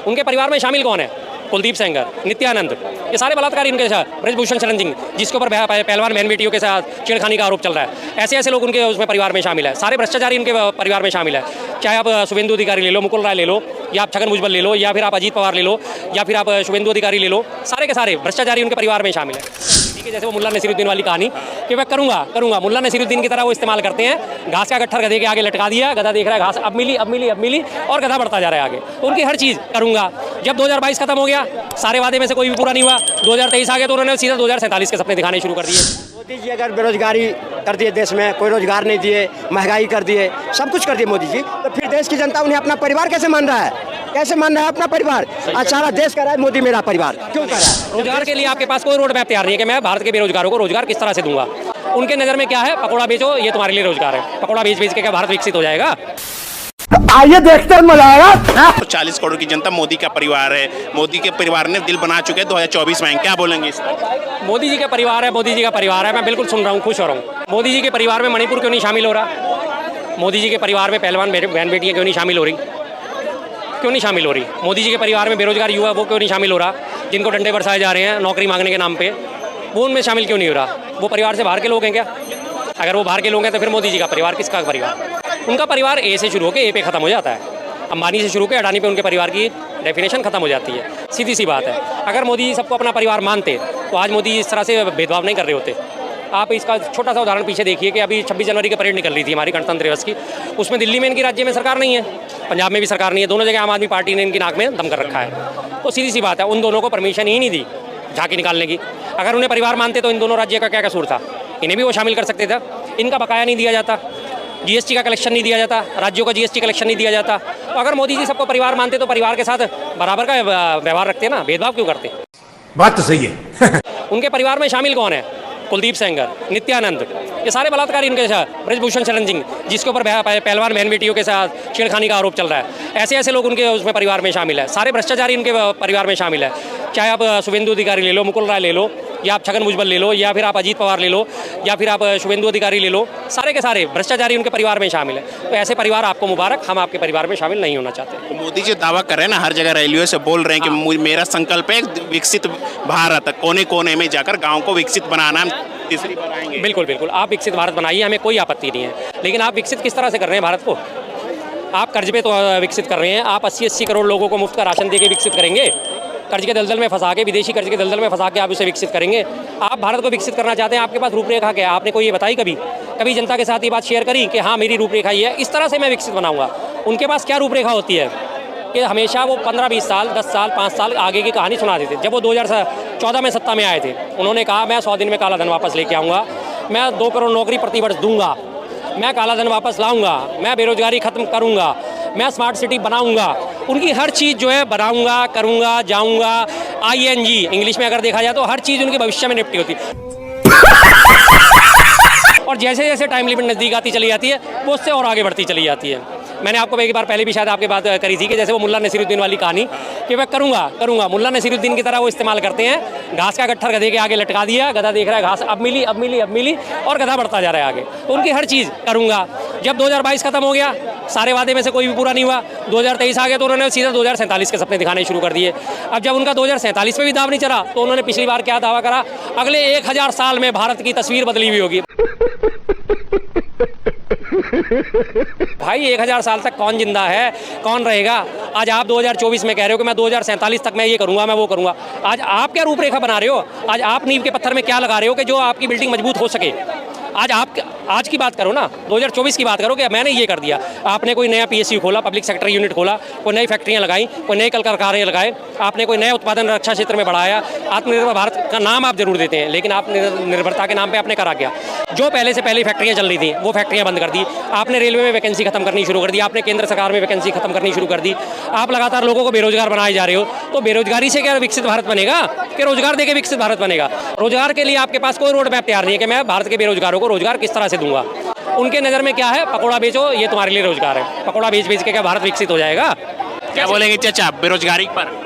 उनके परिवार में शामिल कौन है? कुलदीप सेंगर, नित्यानंद, ये सारे बलात्कारी इनके साथ। ब्रजभूषण शरण सिंह, जिसके ऊपर पहलवान बहन बेटियों के साथ छेड़खानी का आरोप चल रहा है, ऐसे ऐसे लोग उनके उसमें परिवार में शामिल है। सारे भ्रष्टाचारी इनके परिवार में शामिल है। चाहे आप शुभेंदु अधिकारी ले लो, मुकुल राय ले लो, या आप छगन भुजबल ले लो, या फिर आप अजीत पवार ले लो, या फिर आप शुभेंदु अधिकारी ले लो, सारे के सारे भ्रष्टाचारी उनके परिवार में शामिल है। ठीक है, जैसे वो मुल्ला नसीरुद्दीन वाली कहानी कि मैं करूंगा, मुल्ला नसीरुद्दीन की तरह वो इस्तेमाल करते हैं। घास का गट्ठर गधे के आगे लटका दिया, गधा देख रहा है घास अब मिली और गधा बढ़ता जा रहा है आगे। तो उनकी हर चीज़ करूंगा। जब 2022 खत्म हो गया, सारे वादे में से कोई भी पूरा नहीं हुआ, 2023 आ गया तो उन्होंने सीधा 2047 के सपने दिखाने शुरू कर दिए। मोदी जी अगर बेरोजगारी कर दिए, देश में कोई रोजगार नहीं दिए, महंगाई कर दिए, सब कुछ कर दिए मोदी जी, तो फिर देश की जनता उन्हें अपना परिवार कैसे मान रहा है? कैसे मान रहा है अपना परिवार? आज सारा देश कह रहा है मोदी मेरा परिवार, क्यों कर रहा है? रोजगार के लिए आपके पास कोई रोड मैप तैयार नहीं है कि मैं भारत के बेरोजगारों को रोजगार किस तरह से दूंगा। उनके नज़र में क्या है? पकौड़ा बेचो, ये तुम्हारे लिए रोजगार है। पकौड़ा बेच के क्या भारत विकसित हो जाएगा? आइए देखते हैं मजा आएगा। 40 करोड़ की जनता मोदी का परिवार है। मोदी के परिवार ने दिल बना चुके हैं 2024 में। क्या बोलेंगे इस पर? मोदी जी का परिवार है, मोदी जी का परिवार है। मैं बिल्कुल सुन रहा हूँ, खुश हो रहा हूँ। मोदी जी के परिवार में मणिपुर क्यों नहीं शामिल हो रहा? मोदी जी के परिवार में पहलवान बहन बेटियाँ क्यों नहीं शामिल हो रही? क्यों नहीं शामिल हो रही? मोदी जी के परिवार में बेरोजगार युवा वो क्यों नहीं शामिल हो रहा? जिनको डंडे बरसाए जा रहे हैं नौकरी मांगने के नाम पे, वो उनमें शामिल क्यों नहीं हो रहा? वो परिवार से बाहर के लोग हैं क्या? अगर वो बाहर के लोग हैं तो फिर मोदी जी का परिवार किसका परिवार? उनका परिवार ए से शुरू होकर ए पे ख़त्म हो जाता है। अंबानी से शुरू के अडानी पे उनके परिवार की डेफिनेशन खत्म हो जाती है। सीधी सी बात है। अगर मोदी जी सबको अपना परिवार मानते तो आज मोदी जी इस तरह से भेदभाव नहीं कर रहे होते। आप इसका छोटा सा उदाहरण पीछे देखिए कि अभी 26 जनवरी की परेड निकल रही थी हमारी गणतंत्र दिवस की, उसमें दिल्ली में इनकी राज्य में सरकार नहीं है, पंजाब में भी सरकार नहीं है, दोनों जगह आम आदमी पार्टी ने इनकी नाक में दम कर रखा है। तो सीधी सी बात है, उन दोनों को परमिशन ही नहीं दी झांकी निकालने की। अगर उन्हें परिवार मानते तो इन दोनों राज्य का क्या कसूर था? इन्हें भी वो शामिल कर सकते थे। इनका बकाया नहीं दिया जाता, जीएसटी का कलेक्शन नहीं दिया जाता, राज्यों का जीएसटी कलेक्शन नहीं दिया जाता। तो अगर मोदी जी सबको परिवार मानते तो परिवार के साथ बराबर का व्यवहार रखते ना, भेदभाव क्यों करते? बात तो सही है। उनके परिवार में शामिल कौन है? कुलदीप सेंगर, नित्यानंद, ये सारे बलात्कारी इनके साथ। ब्रजभूषण शरण सिंह, जिसके ऊपर पहलवान बहन बेटियों के साथ छेड़खानी का आरोप चल रहा है, ऐसे ऐसे लोग उनके उसमें परिवार में शामिल है। सारे भ्रष्टाचारी इनके परिवार में शामिल है। चाहे आप शुभेंदु अधिकारी ले लो, मुकुल राय ले लो, या आप छगन भुजबल ले लो, या फिर आप अजीत पवार ले लो, या फिर आप शुभेंदु अधिकारी ले लो, सारे के सारे भ्रष्टाचारी उनके परिवार में शामिल है। तो ऐसे परिवार आपको मुबारक, हम आपके परिवार में शामिल नहीं होना चाहते। तो मोदी जी दावा कर रहे हैं ना, हर जगह रैलियों से बोल रहे हैं कि मेरा संकल्प है विकसित भारत, कोने कोने में जाकर गाँव को विकसित बनाना, तीसरी बार आएंगे। बिल्कुल बिल्कुल, आप विकसित भारत बनाइए, हमें कोई आपत्ति नहीं है। लेकिन आप विकसित किस तरह से कर रहे हैं भारत को? आप कर्ज पे तो विकसित कर रहे हैं। आप 80-80 करोड़ लोगों को मुफ्त का राशन दे के विकसित करेंगे? कर्ज के दलदल में फंसा के, विदेशी कर्ज के दलदल में फंसा के आप उसे विकसित करेंगे? आप भारत को विकसित करना चाहते हैं, आपके पास रूपरेखा क्या है? आपने कोई ये बताई कभी जनता के साथ ये बात शेयर करी कि हाँ मेरी रूपरेखा ये है, इस तरह से मैं विकसित बनाऊंगा? उनके पास क्या रूपरेखा होती है कि हमेशा वो 15-20 साल, 10 साल, 5 साल आगे की कहानी सुना देते। जब वो 2014 में सत्ता में आए थे, उन्होंने कहा मैं 100 दिन में काला धन वापस लेके आऊँगा, मैं 2 करोड़ नौकरी प्रतिवर्ष दूंगा, मैं काला धन वापस लाऊंगा, मैं बेरोजगारी खत्म करूंगा, मैं स्मार्ट सिटी बनाऊंगा। उनकी हर चीज़ जो है बनाऊंगा, करूंगा, जाऊंगा, ING इंग्लिश में अगर देखा जाए तो हर चीज़ उनके भविष्य में निपटी होती है। और जैसे जैसे टाइम लिमिट नज़दीक आती चली जाती है वो उससे और आगे बढ़ती चली जाती है। मैंने आपको एक बार पहले भी शायद आपके बात करी थी कि जैसे वो मुल्ला नसीरुद्दीन वाली कहानी कि मैं करूंगा, मुल्ला नसीरुद्दीन की तरह वो इस्तेमाल करते हैं। घास का गट्ठर गधे के आगे लटका दिया, गधा देख रहा है घास अब मिली और गधा बढ़ता जा रहा है आगे। तो उनकी हर चीज़ करूंगा। जब 2022 खत्म हो गया, सारे वादे में से कोई भी पूरा नहीं हुआ, 2023 आ गया तो उन्होंने सीधा 2047 के सपने दिखाने शुरू कर दिए। अब जब उनका 2047 में भी दाव नहीं चला तो उन्होंने पिछली बार क्या दावा करा? अगले 1000 साल में भारत की तस्वीर बदली हुई होगी। भाई 1000 साल तक कौन जिंदा है, कौन रहेगा? आज आप 2024 में कह रहे हो कि मैं 2047 तक मैं ये करूंगा, मैं वो करूंगा। आज आप क्या रूपरेखा बना रहे हो? आज आप नींव के पत्थर में क्या लगा रहे हो कि जो आपकी बिल्डिंग मजबूत हो सके? आज की बात करो ना, 2024 की बात करो कि मैंने ये कर दिया। आपने कोई नया PSU खोला, पब्लिक सेक्टर यूनिट खोला, कोई नई फैक्ट्रियाँ लगाई, कोई नए कल कारखाने लगाए, आपने कोई नया उत्पादन रक्षा क्षेत्र में बढ़ाया। आत्मनिर्भर भारत का नाम आप जरूर देते हैं, लेकिन आप निर्भरता के नाम पे आपने करा क्या? जो पहले से पहले फैक्ट्रियाँ चल रही थी वो फैक्ट्रियाँ बंद कर दी। आपने रेलवे में वैकेंसी खत्म करनी शुरू कर दी, आपने केंद्र सरकार में वैकेंसी खत्म करनी शुरू कर दी। आप लगातार लोगों को बेरोजगार बनाए जा रहे हो। तो बेरोजगारी से क्या विकसित भारत बनेगा कि रोजगार देके विकसित भारत बनेगा? रोजगार के लिए आपके पास कोई रोड मैप तैयार नहीं है कि मैं भारत के बेरोजगारों को रोजगार किस तरह से दूंगा। उनके नज़र में क्या है? पकौड़ा बेचो, ये तुम्हारे लिए रोजगार है। पकौड़ा बेच के क्या भारत विकसित हो जाएगा? क्या बोलेंगे चाचा बेरोजगारी पर?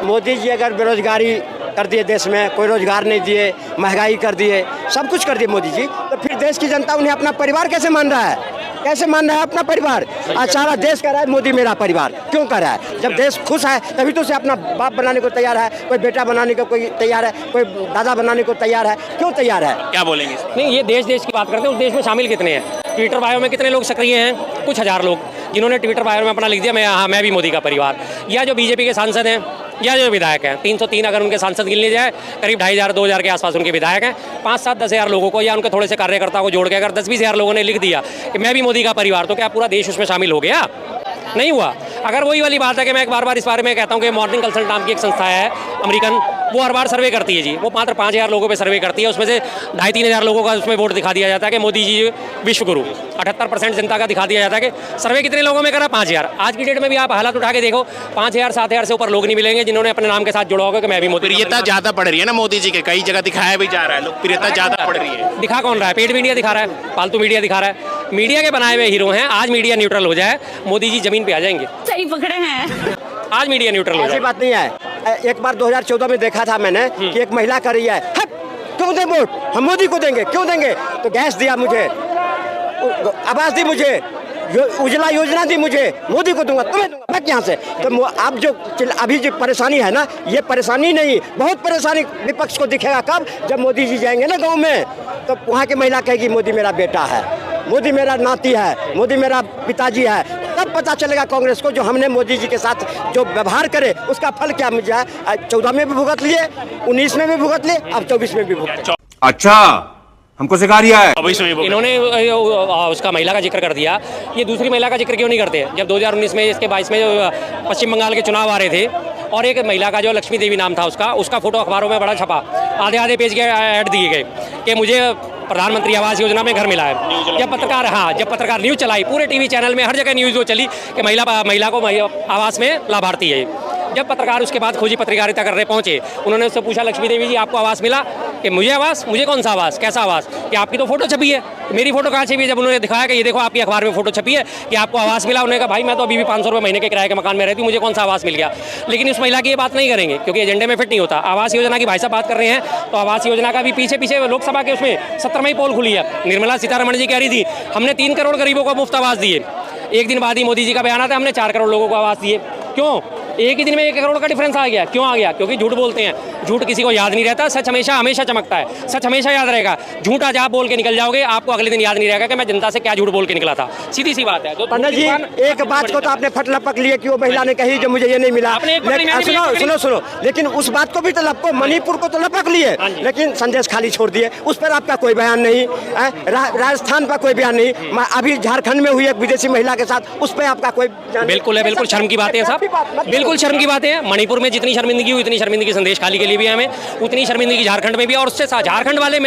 मोदी जी अगर बेरोजगारी कर दिए, देश में कोई रोजगार नहीं दिए, महंगाई कर दिए, सब कुछ कर दिए मोदी जी, तो फिर देश की जनता उन्हें अपना परिवार कैसे मान रहा है? कैसे मान रहा है अपना परिवार? आज सारा देश कह रहा है मोदी मेरा परिवार। क्यों कह रहा है? जब देश खुश है तभी तो उसे अपना बाप बनाने को तैयार है, कोई बेटा बनाने को कोई तैयार है, कोई दादा बनाने को तैयार है। क्यों तैयार है? क्या बोलेंगे? नहीं, ये देश की बात करते हैं, उस देश में शामिल कितने हैं? ट्विटर बायो में कितने लोग सक्रिय हैं? कुछ हज़ार लोग, जिन्होंने ट्विटर बायो में अपना लिख दिया मैं भी मोदी का परिवार। या जो बीजेपी के सांसद हैं या जो विधायक हैं, 303 अगर उनके सांसद गिन लिए जाए, करीब 2500-2000 के आसपास उनके विधायक हैं। 5-7-10 हज़ार लोगों को या उनके थोड़े से कार्यकर्ताओं को जोड़ के अगर 10-20 हज़ार लोगों ने लिख दिया कि मैं भी मोदी का परिवार, तो क्या पूरा देश उसमें शामिल हो गया? नहीं हुआ। अगर वही वाली बात है कि मैं एक बार इस बारे में कहता हूँ कि मॉर्निंग कंसल्ट नाम की एक संस्था है अमेरिकन, वो हर बार सर्वे करती है जी। वो मात्र 5000 लोगों पे सर्वे करती है, उसमें से 2500-3 हज़ार लोगों का उसमें वोट दिखा दिया जाता है कि मोदी जी विश्व गुरु। 78% जनता का दिखा दिया जाता है कि सर्वे कितने लोगों में करा? 5000। आज की डेट में भी आप हालात उठा के देखो, 5000-7000 से ऊपर लोग नहीं मिलेंगे जिन्होंने अपने नाम के साथ जुड़ा होगा कि मैं भी मोदी। लोकप्रियता ज्यादा बढ़ रही है ना मोदी जी के, कई जगह दिखाया भी जा रहा है, लोकप्रियता ज्यादा बढ़ रही है। दिखा कौन रहा है? पेड मीडिया दिखा रहा है, फालतू मीडिया दिखा रहा है। मीडिया के बनाए हुए हीरो हैं। आज मीडिया न्यूट्रल हो जाए, मोदी जी जमीन पे आ जाएंगे। सही पकड़े हैं। आज मीडिया न्यूट्रल हो ऐसी जाए। बात नहीं है। एक बार 2014 में देखा था मैंने कि एक महिला कर रही है, हट क्यों दें वोट, हम मोदी को देंगे। क्यों देंगे? तो गैस दिया मुझे, आवास दी मुझे, उज्ज्वला योजना दी मुझे, मोदी को दूंगा, तुम्हें दूंगा, मैं यहाँ से। तो आप जो अभी जो परेशानी है ना, ये परेशानी नहीं, बहुत परेशानी विपक्ष को दिखेगा कब? जब मोदी जी जाएंगे ना गांव में, तो वहाँ की महिला कहेगी मोदी मेरा बेटा है, मोदी मेरा नाती है, मोदी मेरा पिताजी है। तब पता चलेगा कांग्रेस को जो हमने मोदी जी के साथ जो व्यवहार करे उसका फल क्या मुझे 14 में भी भुगत लिए, 19 में भी भुगत लिए, अब 24 में भी भुगत। अच्छा, हमको सिखा रिया है। इन्होंने उसका महिला का जिक्र कर दिया, ये दूसरी महिला का जिक्र क्यों नहीं करते? जब 2019 में इसके 22 में जो पश्चिम बंगाल के चुनाव आ रहे थे और एक महिला का जो लक्ष्मी देवी नाम था उसका फोटो अखबारों में बड़ा छपा, आधे पेज के ऐड दिए गए कि मुझे प्रधानमंत्री आवास योजना में घर मिला है। जब पत्रकार न्यूज़ चलाई, पूरे टीवी चैनल में हर जगह न्यूज़ वो चली कि महिला को आवास में लाभार्थी है। जब पत्रकार उसके बाद खोजी पत्रकारिता करने पहुंचे, उन्होंने उससे पूछा, लक्ष्मी देवी जी आपको आवास मिला? कि मुझे आवास? मुझे कौन सा आवास, कैसा आवास? कि आपकी तो फोटो छपी है। मेरी फोटो कहाँ छपी है? जब उन्होंने दिखाया कि ये देखो आपकी अखबार में फोटो छपी है कि आपको आवास मिला, उन्होंने कहा भाई मैं तो अभी भी 500 रुपये महीने के किराए के मकान में रहती हूँ, मुझे कौन सा आवास मिल गया। लेकिन उस महिला की ये बात नहीं करेंगे क्योंकि एजेंडे में फिट नहीं होता। आवास योजना की भाई साहब बात कर रहे हैं, तो आवास योजना का भी पीछे लोकसभा के उसमें 17 में ही पोल खुली है। निर्मला सीतारमण जी कह रही थी हमने 3 करोड़ गरीबों को मुफ्त आवास दिए। एक दिन बाद ही मोदी जी का बयान आता है हमने 4 करोड़ लोगों को आवास दिए। क्यों? एक ही दिन में 1 करोड़ का डिफरेंस आ गया। क्यों आ गया? क्योंकि झूठ बोलते हैं। झूठ किसी को याद नहीं रहता, सच हमेशा चमकता है। सच हमेशा याद रहेगा। झूठ आज आप बोल के निकल जाओगे, आपको अगले दिन याद नहीं रहेगा कि मैं जनता से क्या झूठ बोल के निकला था। सीधी सी बात है। पंडित जी, एक बात को तो आपने फट लपक लिए कि वो महिला ने कही जो मुझे ये नहीं मिला। सुनो, लेकिन उस बात को भी तो लपको, मणिपुर को तो लपक लिए, लेकिन संदेश खाली छोड़ दिए। उस पर आपका कोई बयान नहीं, राजस्थान पर कोई बयान नहीं। अभी झारखंड में हुई एक विदेशी महिला के साथ, उस पर आपका कोई बिल्कुल है। बिल्कुल शर्म की बात है साहब, बिल्कुल शर्म की बात है। मणिपुर में जितनी शर्मिंदगी हुई, उतनी शर्मिंदगी संदेश खाली के लिए भी हमें, उतनी शर्मिंदगी झारखंड में भी। और उससे झारखंड वाले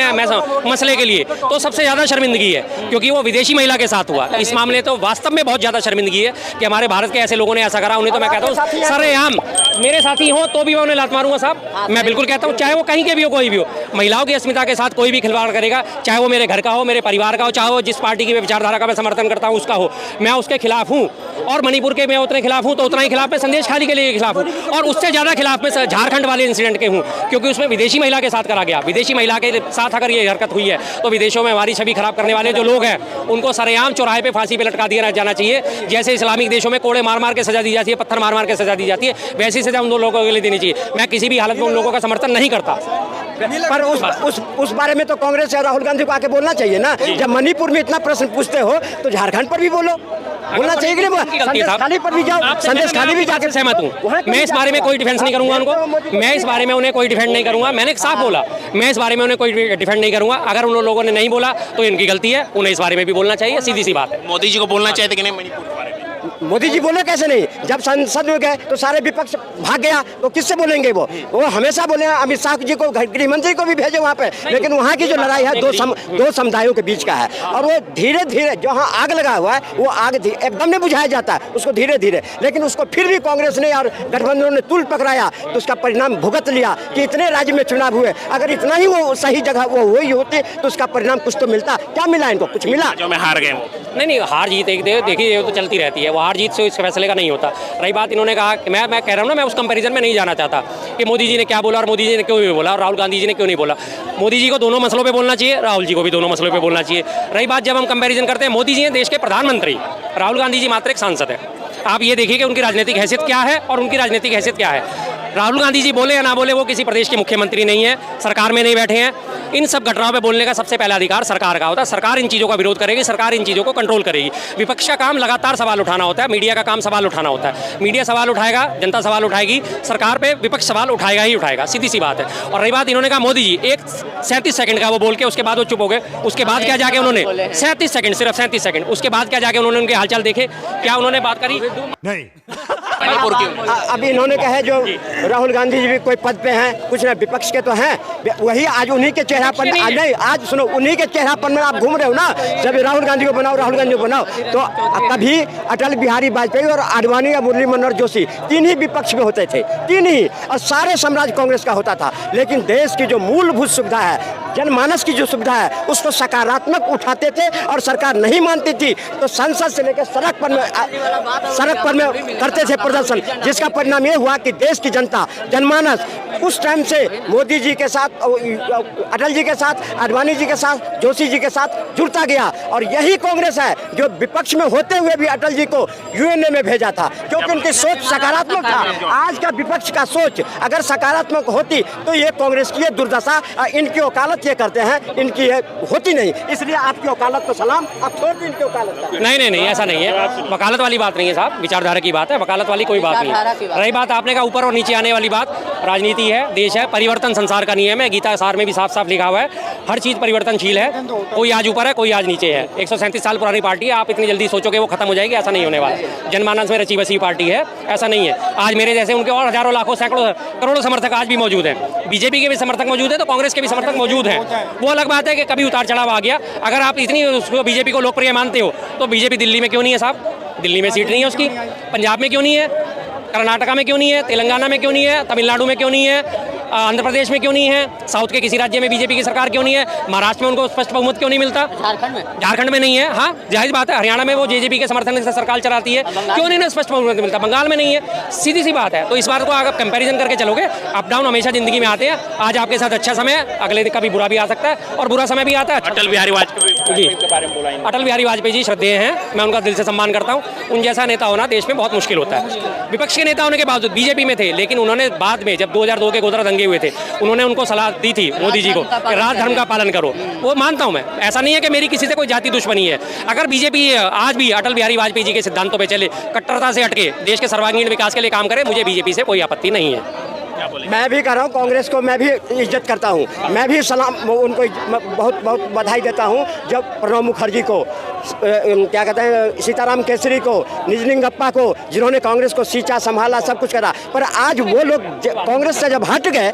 मसले के लिए तो सबसे ज़्यादा शर्मिंदगी है क्योंकि वो विदेशी महिला के साथ हुआ। इस मामले तो वास्तव में बहुत ज़्यादा शर्मिंदगी है कि हमारे भारत के ऐसे लोगों ने ऐसा करा। उन्हें तो मैं कहता हूँ सरेआम मेरे साथी हो तो भी मैं उन्हें लात मारूंगा साहब। मैं बिल्कुल कहता हूँ, चाहे वो कहीं के भी हो, कोई भी हो। महिलाओं की अस्मिता के साथ कोई भी खिलवाड़ करेगा, चाहे वो मेरे घर का हो, मेरे परिवार का हो, चाहे वो जिस पार्टी की विचारधारा का मैं समर्थन करता हूँ उसका हो, मैं उसके खिलाफ हूँ। और मणिपुर के मैं उतने खिलाफ हूँ तो उतना ही खिलाफ मैं संदेश खाली के लिए खिलाफ हूँ, और उससे ज़्यादा खिलाफ मैं झारखंड वाले इंसिडेंट के हूँ क्योंकि उसमें विदेशी महिला के साथ करा गया। विदेशी महिला के साथ अगर ये हरकत हुई है तो विदेशों में हमारी छवि खराब करने वाले जो लोग हैं उनको सरेआम चौराहे पे फांसी पे लटका दिया जाना चाहिए। जैसे इस्लामिक देशों में कोड़े मार के सजा दी जाती है, पत्थर मार के सजा दी जाती है, वैसी सजा उन लोगों के लिए देनी चाहिए। मैं किसी भी हालत में उन लोगों का समर्थन नहीं करता। पर उस बारे में तो कांग्रेस या राहुल गांधी को आके बोलना चाहिए ना। जब मणिपुर में इतना प्रश्न पूछते हो तो झारखंड पर भी बोलना चाहिए कि नहीं? संदेश खाली पर भी जाओ, संदेश खाली भी जाकर सहमत हूँ। मैं इस बारे में कोई डिफेंस नहीं करूंगा उनको, मैं इस बारे में उन्हें कोई डिफेंड नहीं करूंगा। मैंने साफ बोला, मैं इस बारे में उन्हें कोई डिफेंड नहीं करूंगा। अगर उन लोगों ने नहीं बोला तो इनकी गलती है, उन्हें इस बारे में भी बोलना चाहिए। सीधी सी बात है। मोदी जी को बोलना चाहिए कि नहीं मणिपुर के बारे में? मोदी जी बोले कैसे नहीं? जब संसद में गए तो सारे विपक्ष भाग गया, तो किससे बोलेंगे? वो हमेशा बोले। अमित शाह जी को, गृह मंत्री को भी भेजे वहाँ पे, लेकिन वहाँ की जो लड़ाई है दो समुदायों के बीच का है, और वो धीरे धीरे जहाँ आग लगा हुआ है वो आग एकदम नहीं बुझाया जाता, उसको धीरे धीरे। लेकिन उसको फिर भी कांग्रेस ने और गठबंधनों ने तुल पकड़ाया तो उसका परिणाम भुगत लिया कि इतने राज्य में चुनाव हुए। अगर इतना ही वो सही जगह वो वही होते तो उसका परिणाम कुछ तो मिलता। क्या मिला इनको? कुछ मिला? जो में हार गए। नहीं, हार जीत देखिए ये तो चलती रहती है, वो हार जीत से इस फैसले का नहीं होता। रही बात इन्होंने कहा कि मैं कह रहा हूँ ना, मैं उस कंपैरिजन में नहीं जाना चाहता कि मोदी जी ने क्या बोला और मोदी जी ने क्यों नहीं बोला और राहुल गांधी जी ने क्यों नहीं बोला। मोदी जी को दोनों मसलों पे बोलना चाहिए, राहुल जी को भी दोनों मसलों पे बोलना चाहिए। रही बात जब हम कंपैरिजन करते हैं, मोदी जी हैं देश के प्रधानमंत्री, राहुल गांधी जी मात्र एक सांसद है। आप ये देखिए कि उनकी राजनीतिक हैसियत क्या है और उनकी राजनीतिक हैसियत क्या है। राहुल गांधी जी बोले या ना बोले, वो किसी प्रदेश के मुख्यमंत्री नहीं है, सरकार में नहीं बैठे हैं। इन सब घटनाओं पे बोलने का सबसे पहला अधिकार सरकार का होता है। सरकार इन चीज़ों का विरोध करेगी, सरकार इन चीज़ों को कंट्रोल करेगी। विपक्ष का काम लगातार सवाल उठाना होता है, मीडिया का काम सवाल उठाना होता है। मीडिया सवाल उठाएगा, जनता सवाल उठाएगी, सरकार पे विपक्ष सवाल उठाएगा ही उठाएगा, सीधी सी बात है। और रही बात, इन्होंने कहा मोदी जी 37 सेकंड का वो बोल के उसके बाद वो चुप हो गए। उसके बाद क्या जाके उन्होंने 37 सेकंड, सिर्फ 37 सेकंड, उसके बाद क्या जाके उन्होंने उनके हालचाल देखे, क्या उन्होंने बात करी? नहीं। अभी इन्होंने कहा है जो राहुल गांधी जी भी कोई पद पे हैं, कुछ ना विपक्ष के तो हैं, वही आज उन्हीं के चेहरापन नहीं, आज सुनो, उन्हीं के चेहरापन में आप घूम रहे हो ना। जब राहुल गांधी को बनाओ, राहुल गांधी को बनाओ, तो कभी अटल बिहारी वाजपेयी और आडवाणी या मुरली मनोहर जोशी तीन ही विपक्ष में होते थे, तीन ही, और सारे साम्राज्य कांग्रेस का होता था। लेकिन देश की जो मूलभूत सुविधा है, जनमानस की जो सुविधा है, उसको सकारात्मक उठाते थे और सरकार नहीं मानती थी तो संसद से लेकर सड़क पर में करते थे प्रदर्शन, जिसका परिणाम ये हुआ कि देश की जनता, जनमानस उस टाइम से मोदी जी के साथ, अटल जी के साथ, आडवाणी जी के साथ, जोशी जी के साथ जुड़ता गया। और यही कांग्रेस है जो विपक्ष में होते हुए भी अटल जी को यूएनए में भेजा था, क्योंकि उनकी सोच सकारात्मक था। आज का विपक्ष का सोच अगर सकारात्मक होती तो ये कांग्रेस की दुर्दशा, इनकी वकालत ये करते हैं, इनकी होती नहीं। इसलिए आपकी वकालत को सलाम, आप छोड़ दी इनकी वकालत। नहीं, ऐसा नहीं है, वकालत वाली बात नहीं है साहब, विचारधारा की बात है, वकालत वाली कोई बात नहीं है। रही बात आपने कहा ऊपर और नीचे आने वाली बात, राजनीति है, देश है, परिवर्तन संसार का नियम है, गीता सार में भी साफ साफ लिखा हुआ है, हर चीज़ परिवर्तनशील है, कोई आज ऊपर है, कोई आज नीचे है। 137 साल पुरानी पार्टी है, आप इतनी जल्दी सोचोगे वो खत्म हो जाएगी, ऐसा नहीं होने वाला। जनमानस में रची बसी पार्टी है, ऐसा नहीं है। आज मेरे जैसे उनके और हजारों लाखों सैकड़ों करोड़ों समर्थक आज भी मौजूद हैं, बीजेपी के भी समर्थक मौजूद हैं, तो कांग्रेस के भी समर्थक मौजूद हैं। वो अलग बात है कि कभी उतार चढ़ाव आ गया। अगर आप इतनी उसको बीजेपी को लोकप्रिय मानते हो तो बीजेपी दिल्ली में क्यों नहीं है साहब? दिल्ली में सीट नहीं है उसकी, पंजाब में क्यों नहीं है, कर्नाटका में क्यों नहीं है, तेलंगाना में क्यों नहीं है, तमिलनाडु में क्यों नहीं है, आंध्र प्रदेश में क्यों नहीं है, साउथ के किसी राज्य में बीजेपी की सरकार क्यों नहीं है, महाराष्ट्र में उनको स्पष्ट बहुमत क्यों नहीं मिलता, झारखंड में नहीं है, हाँ जाहिर बात है, हरियाणा में वो जेजेपी के समर्थन से सरकार चलाती है, क्यों नहीं स्पष्ट बहुमत मिलता, बंगाल में नहीं है, सीधी सी बात है। तो इस बात को अगर कंपैरिजन करके चलोगे, अप डाउन हमेशा जिंदगी में आते हैं। आज आपके साथ अच्छा समय है, अगले दिन कभी बुरा भी आ सकता है और बुरा समय भी आता है। अटल बिहारी वाजपेयी जी, अटल बिहारी वाजपेयी जी श्रद्धेय हैं, मैं उनका दिल से सम्मान करता हूँ। उन जैसा नेता होना देश में बहुत मुश्किल होता है। विपक्ष के नेता होने के बावजूद बीजेपी में थे, लेकिन उन्होंने बाद में जब 2002 के गोधरा दंगे हुए थे, उन्होंने उनको सलाह दी थी मोदी जी को कि राज धर्म का पालन करो। वो मानता हूं मैं, ऐसा नहीं है कि मेरी किसी से कोई जाति दुश्मनी है। अगर बीजेपी आज भी अटल बिहारी वाजपेयी जी के सिद्धांतों पे चले, कट्टरता से हटके देश के सर्वांगीण विकास के लिए काम करे, मुझे बीजेपी से कोई आपत्ति नहीं है। मैं भी कर रहा हूँ, कांग्रेस को मैं भी इज्जत करता हूँ, मैं भी सलाम उनको बहुत बहुत बधाई देता हूँ। जब प्रणब मुखर्जी को, क्या कहते हैं, सीताराम केसरी को, निजलिंगप्पा को, जिन्होंने कांग्रेस को सींचा, संभाला, सब कुछ करा, पर आज वो लोग कांग्रेस से जब हट गए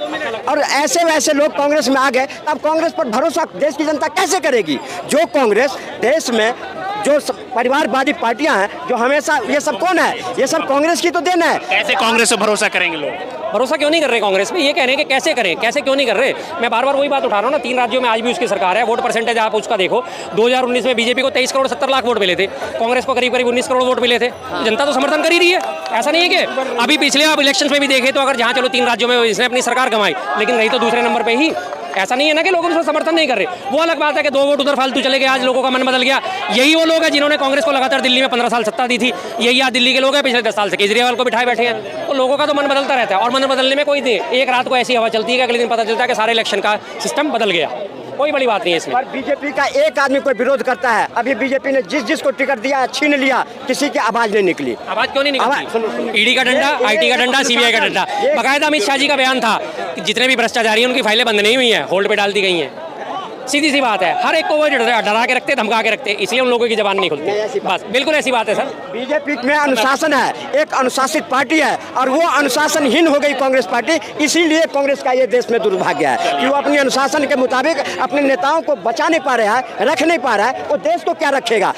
और ऐसे वैसे लोग कांग्रेस में आ गए, तब कांग्रेस पर भरोसा देश की जनता कैसे करेगी? जो कांग्रेस देश में जो परिवारवादी पार्टियां हैं, जो हमेशा, ये सब कौन है? ये सब कांग्रेस की तो देन है। कैसे कांग्रेस पे भरोसा करेंगे लोग? भरोसा क्यों नहीं कर रहे कांग्रेस में? ये कह रहे हैं कि कैसे करें, कैसे क्यों नहीं कर रहे? मैं बार बार वही बात उठा रहा हूँ ना, 3 राज्यों में आज भी उसकी सरकार है। वोट परसेंटेज आप उसका देखो, 2019 में बीजेपी को 23 करोड़ 70 लाख वोट मिले थे, कांग्रेस को करीब करीब 19 करोड़ वोट मिले थे। जनता तो समर्थन कर ही रही है, ऐसा नहीं है कि अभी पिछले आप इलेक्शन में भी देखे तो अगर जहाँ चलो 3 राज्यों में इसने अपनी सरकार गंवाई, लेकिन रही तो दूसरे नंबर पर ही। ऐसा नहीं है ना कि लोग उसका समर्थन नहीं कर रहे। वो अलग बात है कि 2 वोट उधर फालतू चले गए, आज लोगों का मन बदल गया। यही वो लोग हैं जिन्होंने कांग्रेस को लगातार दिल्ली में 15 साल सत्ता दी थी। यही आज दिल्ली के लोग हैं, पिछले 10 साल से केजरीवाल को बिठाए बैठे हैं। तो लोगों का तो मन बदलता रहता है, और मन बदलने में कोई एक रात को ऐसी हवा चलती है कि अगले दिन पता चलता है कि सारे इलेक्शन का सिस्टम बदल गया। कोई बड़ी बात नहीं है इसमें। और बीजेपी का एक आदमी कोई विरोध करता है, अभी बीजेपी ने जिसको टिकट दिया छीन लिया, किसी की आवाज नहीं निकली। आवाज क्यों नहीं निकलती? ईडी का डंडा, आईटी का डंडा, सीबीआई का डंडा। बाकायदा अमित शाह जी का बयान था कि जितने भी भ्रष्टाचारी हैं उनकी फाइलें बंद नहीं हुई हैं, होल्ड पे डाल दी गई हैं। सीधी सी बात है, हर एक को वो डरा के रखते, धमका के रखते, इसलिए उन लोगों की जबान नहीं खुलती। बस बिल्कुल ऐसी बात है सर। बीजेपी में अनुशासन है, एक अनुशासित पार्टी है, और वो अनुशासनहीन हो गई कांग्रेस पार्टी। इसीलिए कांग्रेस का ये देश में दुर्भाग्य है कि वो अपनी अनुशासन के मुताबिक अपने नेताओं को बचा नहीं पा रहा है, रख नहीं पा रहा है। वो देश को क्या रखेगा?